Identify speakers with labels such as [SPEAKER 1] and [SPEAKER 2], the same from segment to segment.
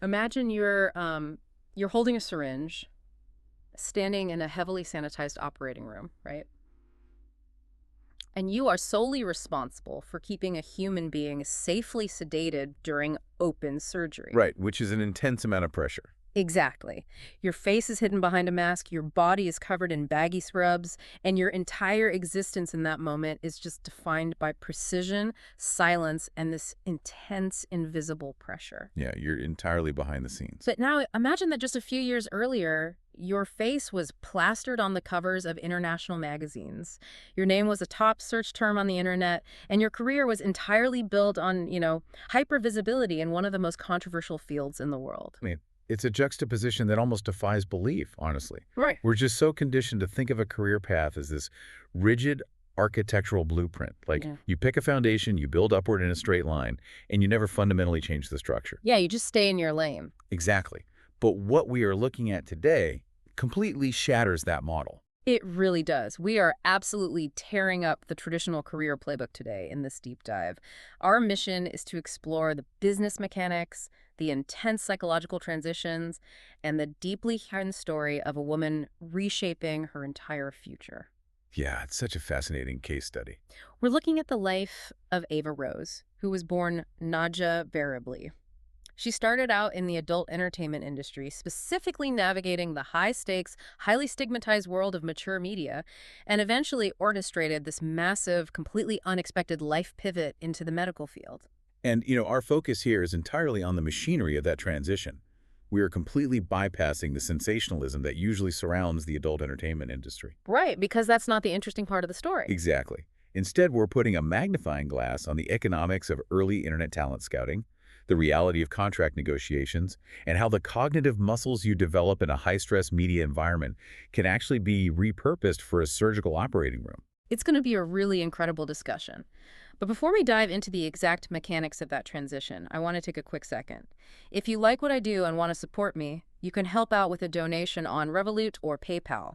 [SPEAKER 1] Imagine you're holding a syringe, standing in a heavily sanitized operating room, right? And you are solely responsible for keeping a human being safely sedated during open surgery.
[SPEAKER 2] Right, which is an intense amount of pressure.
[SPEAKER 1] Exactly. Your face is hidden behind a mask, your body is covered in baggy scrubs, and your entire existence in that moment is just defined by precision, silence, and this intense, invisible pressure.
[SPEAKER 2] Yeah, you're entirely behind the scenes.
[SPEAKER 1] But now imagine that just a few years earlier, your face was plastered on the covers of international magazines. Your name was a top search term on the internet, and your career was entirely built on, hypervisibility in one of the most controversial fields in the world.
[SPEAKER 2] I mean, it's a juxtaposition that almost defies belief, honestly.
[SPEAKER 1] Right.
[SPEAKER 2] We're just so conditioned to think of a career path as this rigid architectural blueprint. Like,
[SPEAKER 1] Yeah.
[SPEAKER 2] you pick a foundation, you build upward in a straight line, and you never fundamentally change the structure.
[SPEAKER 1] Yeah, you just stay in your lane.
[SPEAKER 2] Exactly. But what we are looking at today completely shatters that model.
[SPEAKER 1] It really does. We are absolutely tearing up the traditional career playbook today in this deep dive. Our mission is to explore the business mechanics, the intense psychological transitions, and the deeply human story of a woman reshaping her entire future.
[SPEAKER 2] Yeah, it's such a fascinating case study.
[SPEAKER 1] We're looking at the life of Ava Rose, who was born Nadja Verebely. She started out in the adult entertainment industry, specifically navigating the high-stakes, highly stigmatized world of mature media, and eventually orchestrated this massive, completely unexpected life pivot into the medical field.
[SPEAKER 2] And, our focus here is entirely on the machinery of that transition. We are completely bypassing the sensationalism that usually surrounds the adult entertainment industry.
[SPEAKER 1] Right, because that's not the interesting part of the story.
[SPEAKER 2] Exactly. Instead, we're putting a magnifying glass on the economics of early internet talent scouting, the reality of contract negotiations, and how the cognitive muscles you develop in a high-stress media environment can actually be repurposed for a surgical operating room.
[SPEAKER 1] It's going to be a really incredible discussion. But before we dive into the exact mechanics of that transition, I want to take a quick second. If you like what I do and want to support me, you can help out with a donation on Revolut or PayPal.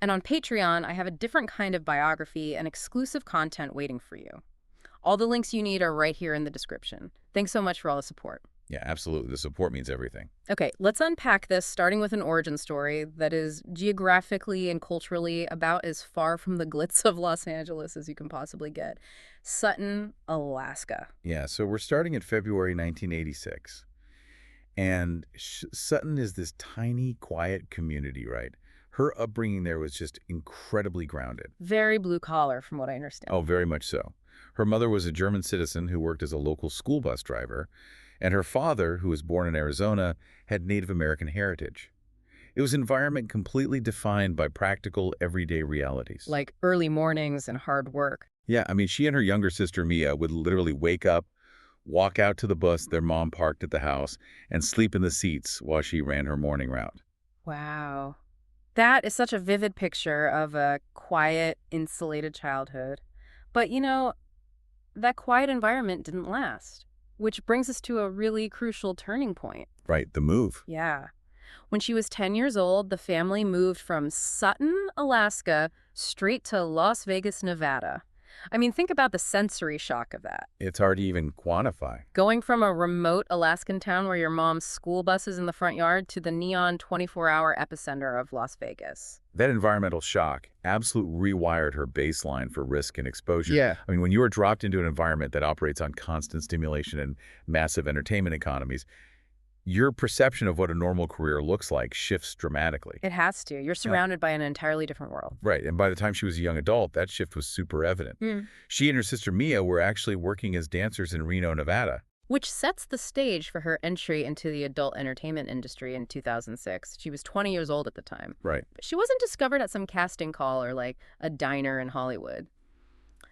[SPEAKER 1] And on Patreon, I have a different kind of biography and exclusive content waiting for you. All the links you need are right here in the description. Thanks so much for all the support.
[SPEAKER 2] Yeah, absolutely. The support means everything.
[SPEAKER 1] Okay, let's unpack this, starting with an origin story that is geographically and culturally about as far from the glitz of Los Angeles as you can possibly get. Sutton, Alaska.
[SPEAKER 2] Yeah, so we're starting in February 1986. And Sutton is this tiny, quiet community, right? Her upbringing there was just incredibly grounded.
[SPEAKER 1] Very blue collar, from what I understand.
[SPEAKER 2] Oh, very much so. Her mother was a German citizen who worked as a local school bus driver, and her father, who was born in Arizona, had Native American heritage. It was an environment completely defined by practical, everyday realities.
[SPEAKER 1] Like early mornings and hard work.
[SPEAKER 2] Yeah, I mean, she and her younger sister, Mia, would literally wake up, walk out to the bus their mom parked at the house, and sleep in the seats while she ran her morning route.
[SPEAKER 1] Wow. That is such a vivid picture of a quiet, insulated childhood. But, that quiet environment didn't last, which brings us to a really crucial turning point.
[SPEAKER 2] Right, the move.
[SPEAKER 1] Yeah. When she was 10 years old, the family moved from Sutton, Alaska, straight to Las Vegas, Nevada. I mean, think about the sensory shock of that.
[SPEAKER 2] It's hard to even quantify.
[SPEAKER 1] Going from a remote Alaskan town where your mom's school bus is in the front yard to the neon 24-hour epicenter of Las Vegas.
[SPEAKER 2] That environmental shock absolutely rewired her baseline for risk and exposure.
[SPEAKER 1] Yeah.
[SPEAKER 2] I mean, when you are dropped into an environment that operates on constant stimulation and massive entertainment economies, your perception of what a normal career looks like shifts dramatically.
[SPEAKER 1] It has to. You're surrounded by an entirely different world.
[SPEAKER 2] Right, and by the time she was a young adult, that shift was super evident. She and her sister Mia were actually working as dancers in Reno, Nevada.
[SPEAKER 1] Which sets the stage for her entry into the adult entertainment industry in 2006. She was 20 years old at the time.
[SPEAKER 2] Right.
[SPEAKER 1] But she wasn't discovered at some casting call or like a diner in Hollywood.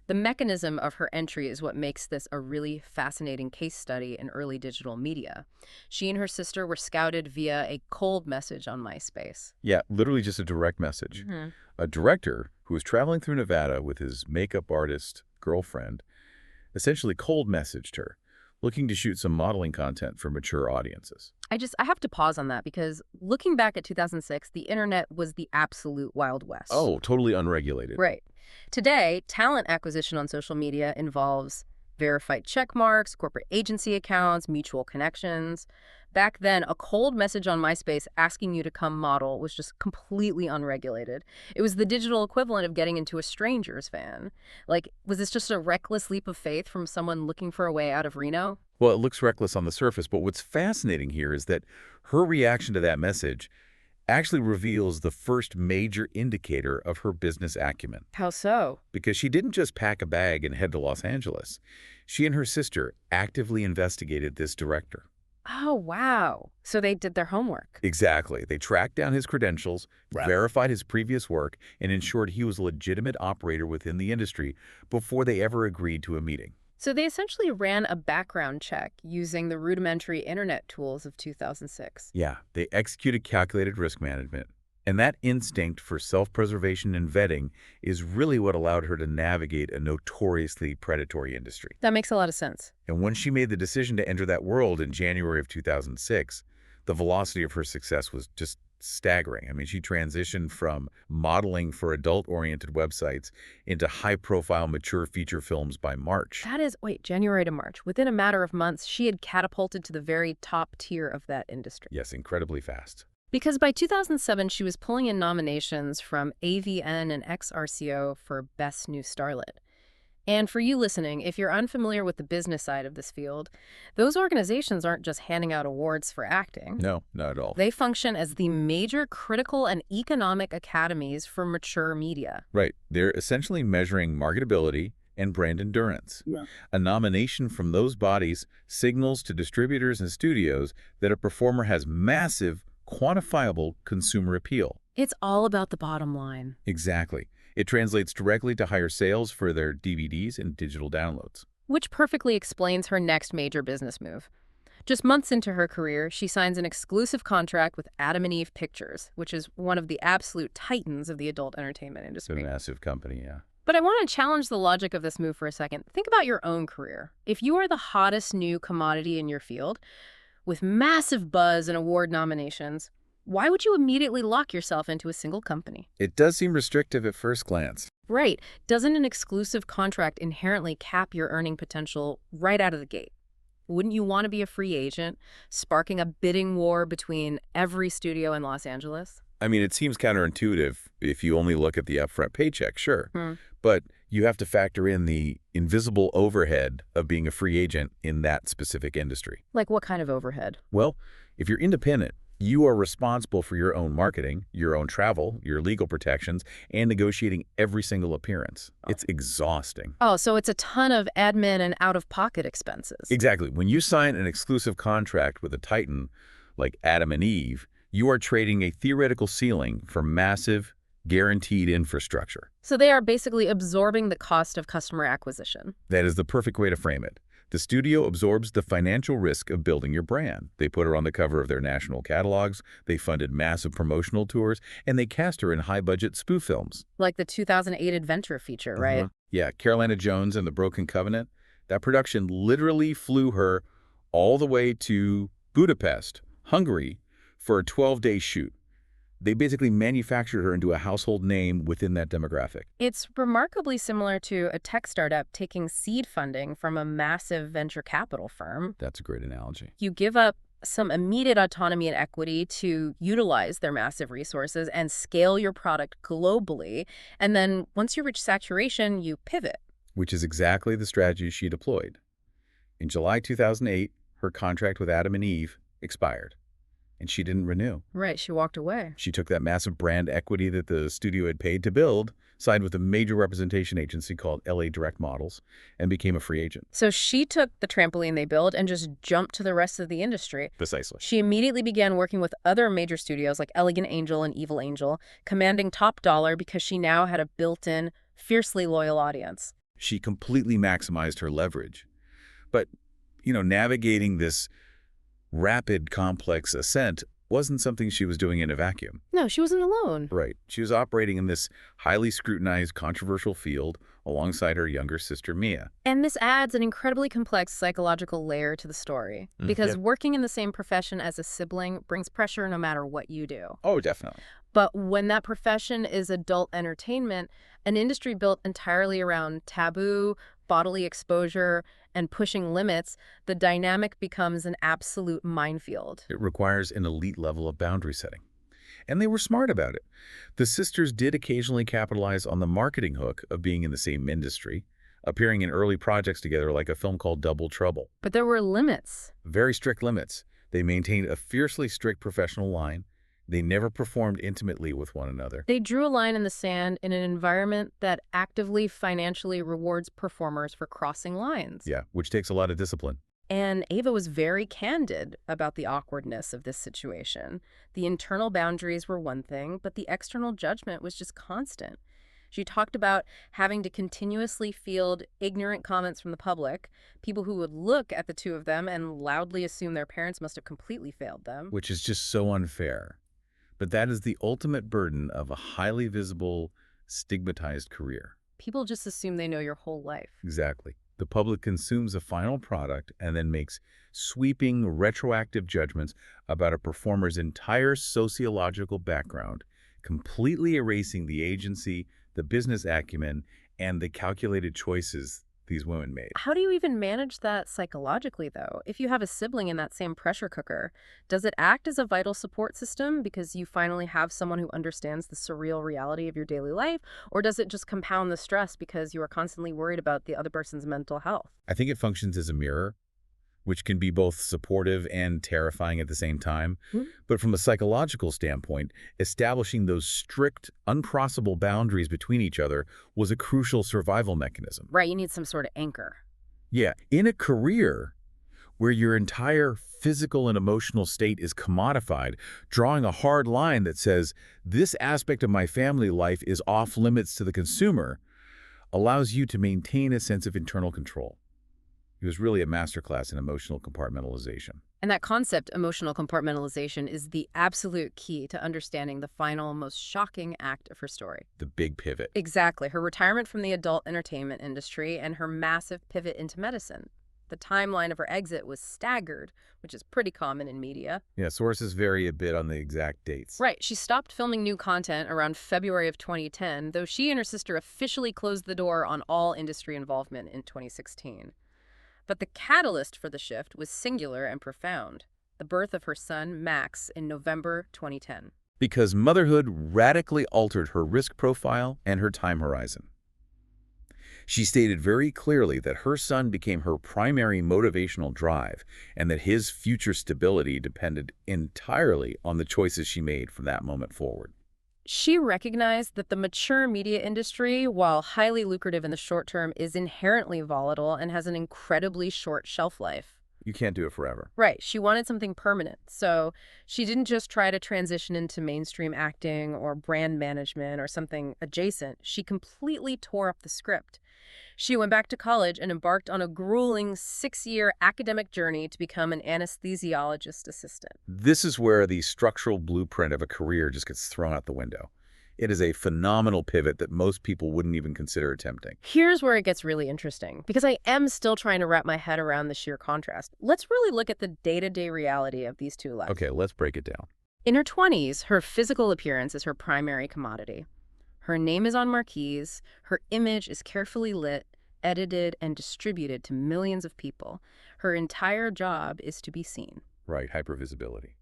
[SPEAKER 1] The mechanism of her entry is what makes this a really fascinating case study in early digital media. She and her sister were scouted via a cold message on MySpace.
[SPEAKER 2] Yeah, literally just a direct message. A director who was traveling through Nevada with his makeup artist girlfriend essentially cold messaged her, looking to shoot some modeling content for mature audiences.
[SPEAKER 1] I have to pause on that because looking back at 2006, the internet was the absolute Wild West.
[SPEAKER 2] Oh, totally unregulated.
[SPEAKER 1] Right. Today, talent acquisition on social media involves verified check marks, corporate agency accounts, mutual connections. Back then, a cold message on MySpace asking you to come model was just completely unregulated. It was the digital equivalent of getting into a stranger's van. Like, was this just a reckless leap of faith from someone looking for a way out of Reno?
[SPEAKER 2] Well, it looks reckless on the surface, but what's fascinating here is that her reaction to that message actually reveals the first major indicator of her business acumen.
[SPEAKER 1] How so?
[SPEAKER 2] Because she didn't just pack a bag and head to Los Angeles. She and her sister actively investigated this director.
[SPEAKER 1] Oh, wow. So they did their homework.
[SPEAKER 2] Exactly. They tracked down his credentials, verified his previous work, and ensured he was a legitimate operator within the industry before they ever agreed to a meeting.
[SPEAKER 1] So they essentially ran a background check using the rudimentary internet tools of 2006.
[SPEAKER 2] Yeah, they executed calculated risk management. And that instinct for self-preservation and vetting is really what allowed her to navigate a notoriously predatory industry.
[SPEAKER 1] That makes a lot of sense.
[SPEAKER 2] And when she made the decision to enter that world in January of 2006, the velocity of her success was just staggering. I mean, she transitioned from modeling for adult-oriented websites into high-profile mature feature films by March.
[SPEAKER 1] That is, wait, January to March. Within a matter of months, she had catapulted to the very top tier of that industry.
[SPEAKER 2] Yes, incredibly fast.
[SPEAKER 1] Because by 2007, she was pulling in nominations from AVN and XRCO for Best New Starlet. And for you listening, if you're unfamiliar with the business side of this field, those organizations aren't just handing out awards for acting.
[SPEAKER 2] No, not at all.
[SPEAKER 1] They function as the major critical and economic academies for mature media.
[SPEAKER 2] Right. They're essentially measuring marketability and brand endurance.
[SPEAKER 1] Yeah.
[SPEAKER 2] A nomination from those bodies signals to distributors and studios that a performer has massive, quantifiable consumer appeal.
[SPEAKER 1] It's all about the bottom line.
[SPEAKER 2] Exactly. It translates directly to higher sales for their DVDs and digital downloads.
[SPEAKER 1] Which perfectly explains her next major business move. Just months into her career, she signs an exclusive contract with Adam and Eve Pictures, which is one of the absolute titans of the adult entertainment
[SPEAKER 2] It's a
[SPEAKER 1] industry.
[SPEAKER 2] massive company, yeah.
[SPEAKER 1] But I want to challenge the logic of this move for a second. Think about your own career. If you are the hottest new commodity in your field, with massive buzz and award nominations, why would you immediately lock yourself into a single company?
[SPEAKER 2] It does seem restrictive at first glance.
[SPEAKER 1] Right. Doesn't an exclusive contract inherently cap your earning potential right out of the gate? Wouldn't you want to be a free agent, sparking a bidding war between every studio in Los Angeles?
[SPEAKER 2] I mean, it seems counterintuitive if you only look at the upfront paycheck, sure.
[SPEAKER 1] Hmm.
[SPEAKER 2] But you have to factor in the invisible overhead of being a free agent in that specific industry.
[SPEAKER 1] Like what kind of overhead?
[SPEAKER 2] Well, if you're independent, you are responsible for your own marketing, your own travel, your legal protections, and negotiating every single appearance. It's exhausting.
[SPEAKER 1] Oh, so it's a ton of admin and out-of-pocket expenses.
[SPEAKER 2] Exactly. When you sign an exclusive contract with a titan like Adam and Eve, you are trading a theoretical ceiling for massive, guaranteed infrastructure.
[SPEAKER 1] So they are basically absorbing the cost of customer acquisition.
[SPEAKER 2] That is the perfect way to frame it. The studio absorbs the financial risk of building your brand. They put her on the cover of their national catalogs, they funded massive promotional tours, and they cast her in high-budget spoof films.
[SPEAKER 1] Like the 2008 Adventure feature, right?
[SPEAKER 2] Yeah, Carolina Jones and the Broken Covenant. That production literally flew her all the way to Budapest, Hungary, for a 12-day shoot. They basically manufactured her into a household name within that demographic.
[SPEAKER 1] It's remarkably similar to a tech startup taking seed funding from a massive venture capital firm.
[SPEAKER 2] That's a great analogy.
[SPEAKER 1] You give up some immediate autonomy and equity to utilize their massive resources and scale your product globally. And then once you reach saturation, you pivot.
[SPEAKER 2] Which is exactly the strategy she deployed. In July 2008, her contract with Adam and Eve expired, and she didn't renew.
[SPEAKER 1] Right, she walked away.
[SPEAKER 2] She took that massive brand equity that the studio had paid to build, signed with a major representation agency called LA Direct Models, and became a free agent.
[SPEAKER 1] So she took the trampoline they built and just jumped to the rest of the industry.
[SPEAKER 2] Precisely.
[SPEAKER 1] She immediately began working with other major studios like Elegant Angel and Evil Angel, commanding top dollar because she now had a built-in, fiercely loyal audience.
[SPEAKER 2] She completely maximized her leverage. But, navigating this rapid, complex ascent wasn't something she was doing in a vacuum.
[SPEAKER 1] No, she wasn't alone.
[SPEAKER 2] Right. She was operating in this highly scrutinized, controversial field alongside her younger sister, Mia.
[SPEAKER 1] And this adds an incredibly complex psychological layer to the story, because working in the same profession as a sibling brings pressure no matter what you do.
[SPEAKER 2] Oh, definitely.
[SPEAKER 1] But when that profession is adult entertainment, an industry built entirely around taboo, bodily exposure, and pushing limits, the dynamic becomes an absolute minefield.
[SPEAKER 2] It requires an elite level of boundary setting. And they were smart about it. The sisters did occasionally capitalize on the marketing hook of being in the same industry, appearing in early projects together like a film called Double Trouble.
[SPEAKER 1] But there were limits.
[SPEAKER 2] Very strict limits. They maintained a fiercely strict professional line. They never performed intimately with one another.
[SPEAKER 1] They drew a line in the sand in an environment that actively financially rewards performers for crossing lines.
[SPEAKER 2] Yeah, which takes a lot of discipline.
[SPEAKER 1] And Ava was very candid about the awkwardness of this situation. The internal boundaries were one thing, but the external judgment was just constant. She talked about having to continuously field ignorant comments from the public, people who would look at the two of them and loudly assume their parents must have completely failed them.
[SPEAKER 2] Which is just so unfair. But that is the ultimate burden of a highly visible, stigmatized career.
[SPEAKER 1] People just assume they know your whole life.
[SPEAKER 2] Exactly. The public consumes a final product and then makes sweeping, retroactive judgments about a performer's entire sociological background, completely erasing the agency, the business acumen, and the calculated choices these women made.
[SPEAKER 1] How do you even manage that psychologically, though? If you have a sibling in that same pressure cooker, does it act as a vital support system because you finally have someone who understands the surreal reality of your daily life? Or does it just compound the stress because you are constantly worried about the other person's mental health?
[SPEAKER 2] I think it functions as a mirror, which can be both supportive and terrifying at the same time. But from a psychological standpoint, establishing those strict, uncrossable boundaries between each other was a crucial survival mechanism.
[SPEAKER 1] Right, you need some sort of anchor.
[SPEAKER 2] Yeah, in a career where your entire physical and emotional state is commodified, drawing a hard line that says, this aspect of my family life is off limits to the consumer, allows you to maintain a sense of internal control. It was really a masterclass in emotional compartmentalization.
[SPEAKER 1] And that concept, emotional compartmentalization, is the absolute key to understanding the final, most shocking act of her story.
[SPEAKER 2] The big pivot.
[SPEAKER 1] Exactly. Her retirement from the adult entertainment industry and her massive pivot into medicine. The timeline of her exit was staggered, which is pretty common in media.
[SPEAKER 2] Yeah, sources vary a bit on the exact dates.
[SPEAKER 1] Right. She stopped filming new content around February of 2010, though she and her sister officially closed the door on all industry involvement in 2016. But the catalyst for the shift was singular and profound: the birth of her son, Max, in November 2010.
[SPEAKER 2] Because motherhood radically altered her risk profile and her time horizon. She stated very clearly that her son became her primary motivational drive and that his future stability depended entirely on the choices she made from that moment forward.
[SPEAKER 1] She recognized that the mature media industry, while highly lucrative in the short term, is inherently volatile and has an incredibly short shelf life.
[SPEAKER 2] You can't do it forever.
[SPEAKER 1] Right. She wanted something permanent. So she didn't just try to transition into mainstream acting or brand management or something adjacent. She completely tore up the script. She went back to college and embarked on a grueling 6-year academic journey to become an anesthesiologist assistant.
[SPEAKER 2] This is where the structural blueprint of a career just gets thrown out the window. It is a phenomenal pivot that most people wouldn't even consider attempting.
[SPEAKER 1] Here's where it gets really interesting, because I am still trying to wrap my head around the sheer contrast. Let's really look at the day-to-day reality of these two lives.
[SPEAKER 2] Okay, let's break it down.
[SPEAKER 1] In her 20s, her physical appearance is her primary commodity. Her name is on marquees, her image is carefully lit, edited, and distributed to millions of people. Her entire job is to be seen.
[SPEAKER 2] Right, hypervisibility.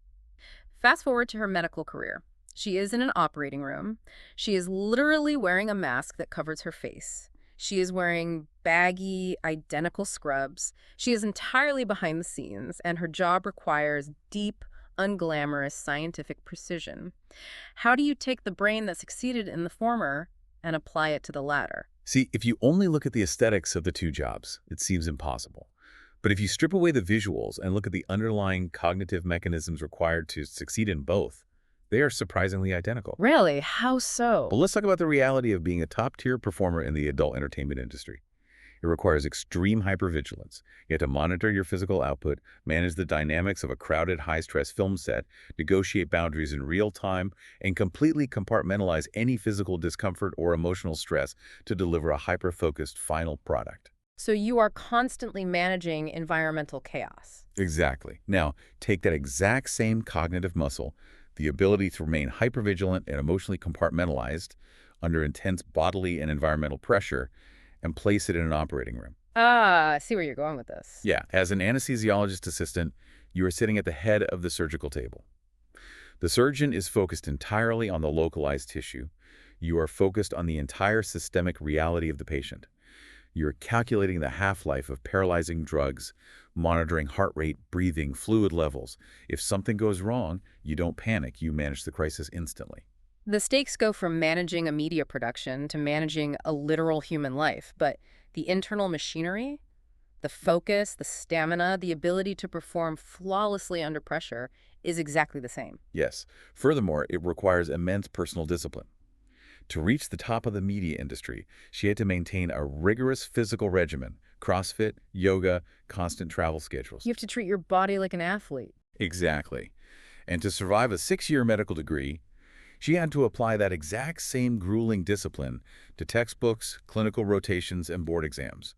[SPEAKER 1] Fast forward to her medical career. She is in an operating room. She is literally wearing a mask that covers her face. She is wearing baggy, identical scrubs. She is entirely behind the scenes, and her job requires deep, unglamorous scientific precision. How do you take the brain that succeeded in the former and apply it to the latter?
[SPEAKER 2] See, if you only look at the aesthetics of the two jobs, it seems impossible. But if you strip away the visuals and look at the underlying cognitive mechanisms required to succeed in both, they are surprisingly identical.
[SPEAKER 1] Really? How so?
[SPEAKER 2] But let's talk about the reality of being a top-tier performer in the adult entertainment industry. It requires extreme hypervigilance. You have to monitor your physical output, manage the dynamics of a crowded, high-stress film set, negotiate boundaries in real time, and completely compartmentalize any physical discomfort or emotional stress to deliver a hyper-focused final product.
[SPEAKER 1] So you are constantly managing environmental chaos.
[SPEAKER 2] Exactly. Now, take that exact same cognitive muscle, the ability to remain hypervigilant and emotionally compartmentalized under intense bodily and environmental pressure, and place it in an operating room.
[SPEAKER 1] Ah, I see where you're going with this.
[SPEAKER 2] Yeah, as an anesthesiologist assistant, you are sitting at the head of the surgical table. The surgeon is focused entirely on the localized tissue. You are focused on the entire systemic reality of the patient. You're calculating the half-life of paralyzing drugs, monitoring heart rate, breathing, fluid levels. If something goes wrong, you don't panic. You manage the crisis instantly.
[SPEAKER 1] The stakes go from managing a media production to managing a literal human life, but the internal machinery, the focus, the stamina, the ability to perform flawlessly under pressure is exactly the same.
[SPEAKER 2] Yes. Furthermore, it requires immense personal discipline. To reach the top of the media industry, she had to maintain a rigorous physical regimen, CrossFit, yoga, constant travel schedules.
[SPEAKER 1] You have to treat your body like an athlete.
[SPEAKER 2] Exactly. And to survive a 6-year medical degree, she had to apply that exact same grueling discipline to textbooks, clinical rotations, and board exams.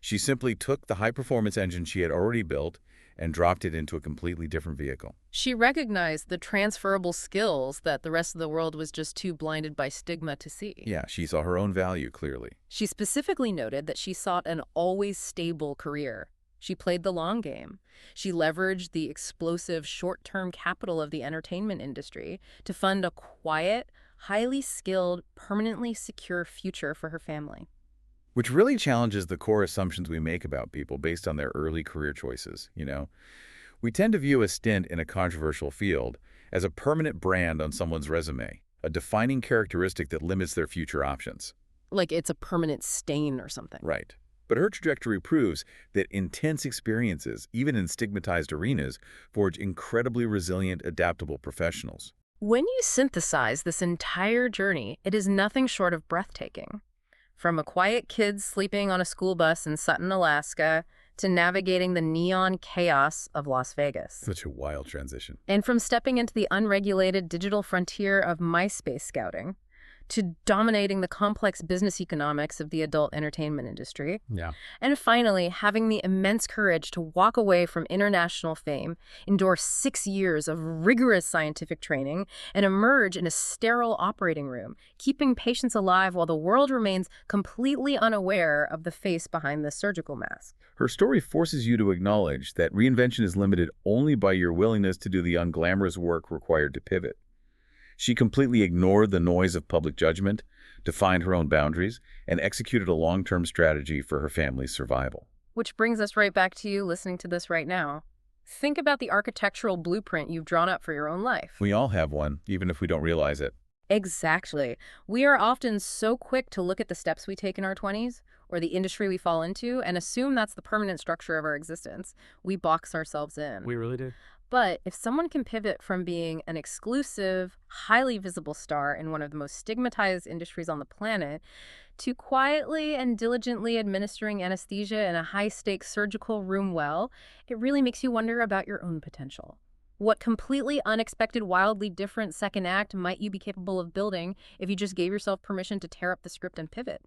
[SPEAKER 2] She simply took the high-performance engine she had already built and dropped it into a completely different vehicle.
[SPEAKER 1] She recognized the transferable skills that the rest of the world was just too blinded by stigma to see.
[SPEAKER 2] Yeah, she saw her own value clearly.
[SPEAKER 1] She specifically noted that she sought an always stable career. She played the long game. She leveraged the explosive short-term capital of the entertainment industry to fund a quiet, highly skilled, permanently secure future for her family.
[SPEAKER 2] Which really challenges the core assumptions we make about people based on their early career choices. We tend to view a stint in a controversial field as a permanent brand on someone's resume, a defining characteristic that limits their future options.
[SPEAKER 1] Like it's a permanent stain or something.
[SPEAKER 2] Right. But her trajectory proves that intense experiences, even in stigmatized arenas, forge incredibly resilient, adaptable professionals.
[SPEAKER 1] When you synthesize this entire journey, it is nothing short of breathtaking. From a quiet kid sleeping on a school bus in Sutton, Alaska, to navigating the neon chaos of Las Vegas.
[SPEAKER 2] Such a wild transition.
[SPEAKER 1] And from stepping into the unregulated digital frontier of MySpace scouting, to dominating the complex business economics of the adult entertainment industry.
[SPEAKER 2] Yeah.
[SPEAKER 1] And finally, having the immense courage to walk away from international fame, endure 6 years of rigorous scientific training, and emerge in a sterile operating room, keeping patients alive while the world remains completely unaware of the face behind the surgical mask.
[SPEAKER 2] Her story forces you to acknowledge that reinvention is limited only by your willingness to do the unglamorous work required to pivot. She completely ignored the noise of public judgment, defined her own boundaries, and executed a long-term strategy for her family's survival.
[SPEAKER 1] Which brings us right back to you listening to this right now. Think about the architectural blueprint you've drawn up for your own life.
[SPEAKER 2] We all have one, even if we don't realize it.
[SPEAKER 1] Exactly. We are often so quick to look at the steps we take in our 20s or the industry we fall into and assume that's the permanent structure of our existence. We box ourselves in.
[SPEAKER 3] We really do.
[SPEAKER 1] But if someone can pivot from being an exclusive, highly visible star in one of the most stigmatized industries on the planet to quietly and diligently administering anesthesia in a high-stakes surgical room well, it really makes you wonder about your own potential. What completely unexpected, wildly different second act might you be capable of building if you just gave yourself permission to tear up the script and pivot?